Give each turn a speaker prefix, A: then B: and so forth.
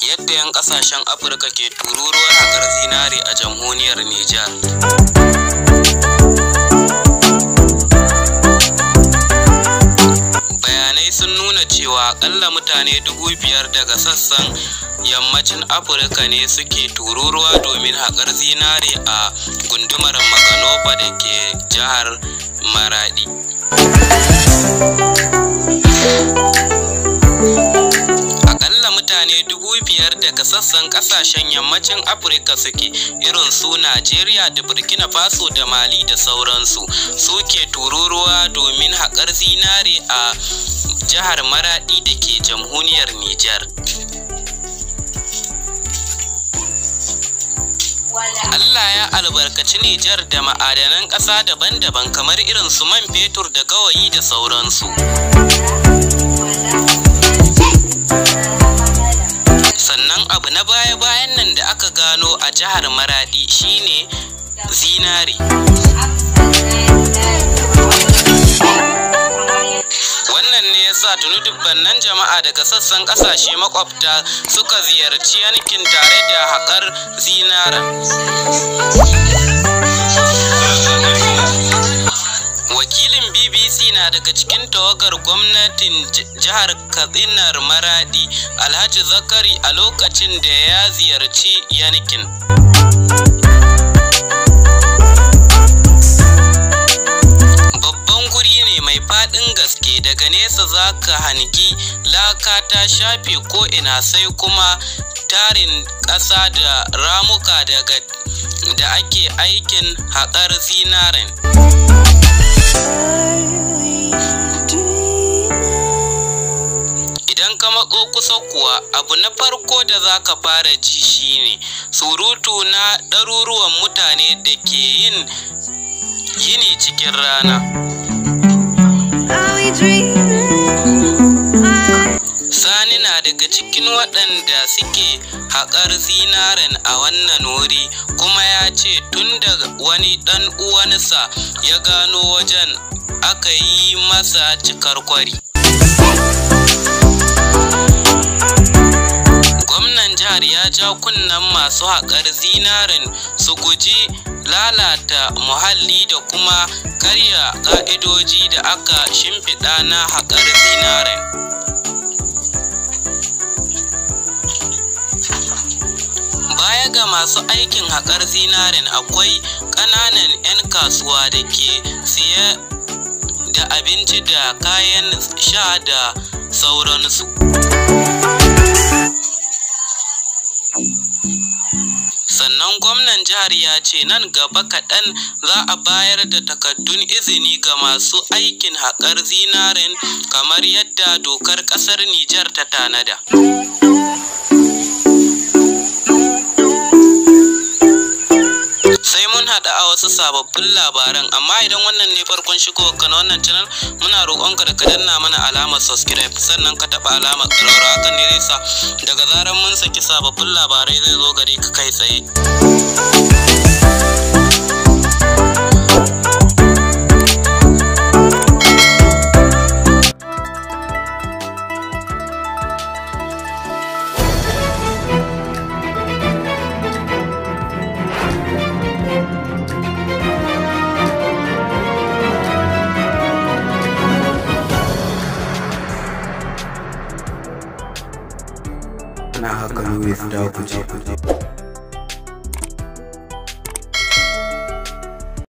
A: Yadda 'yan ƙasashen Afirka ke tururuwar haƙar zinare a jamhuriyar Nijar. Bayanai sun nuna cewa aƙalla mutane 5,000 daga sassan yammacin Afirka ne suke tururuwa domin haƙar zinare a gundumar Maganofa da ke jihar Maradi. Aƙalla mutane 5,000 daga sassan ƙasashen yammacin Afirka suke irin su Najeriya da Burkina Faso da Mali da sauransu suke tururuwa domin haƙar zinare a jihar Maradi da ke jamhuriyar Nijar. Allah ya albarkaci Nijar da ma'adanan ƙasa daban-daban kamar irin su man fetur da gawayi da sauransu. Sannan abu na baya-bayan nan da aka gano a jihar Maradi shine zinare. Wannan ne yasa tuni dubbannan jama'a daga sassan ƙasashe makwabta suka ziyarci yankin tare da haƙar zinaren. Wakilin BBC na daga cikin tawagar gwamnatin jihar Katsinar Maradi, Alhaji Zakari, a lokacin da ya ziyarci yankin. Faɗin gaske, daga nesa za ka hangi laka ta shafe ko'ina, sai kuma tarin ƙasa da ramuka da ake aikin haƙar zinaren. Idan ka matso kusa kuwa, abu na farko da za ka fara ji shine surutu na ɗaruruwan mutane da ke yin yini cikin rana. Sani na daga cikin waɗanda suke haƙar zinaren a wannan wuri, kuma ya ce tun da wani ɗan uwansa ya gano wajen aka yi masa cikar kwari. Gwamnan jihar ya ja kunnen masu haƙar zinaren su guji lalata muhalli da kuma karya ƙa'idoji da aka shimfiɗa na haƙar zinaren. Baya ga masu aikin haƙar zinaren, akwai ƙananan 'yan kasuwa da ke siye da abinci da kayan sha da sauransu. Sannan gwamnan jihar ya ce nan gaba kaɗan za a bayar da takaddun izini ga masu aikin haƙar zinaren kamar yadda dokar ƙasar Nijar ta tanada. Sai mun haɗa a wasu sababbin labaran, amma idan wannan ne farkon shigowarka na wannan channel, muna roƙonka da ka danna mana alamar subscribe, sannan ka taɓa alamar ƙararrawa. Hakan ne zai sa daga zarar mun saki sababbin labarai zai zo gare ka kai tsaye.
B: Na haka Louis da kuje.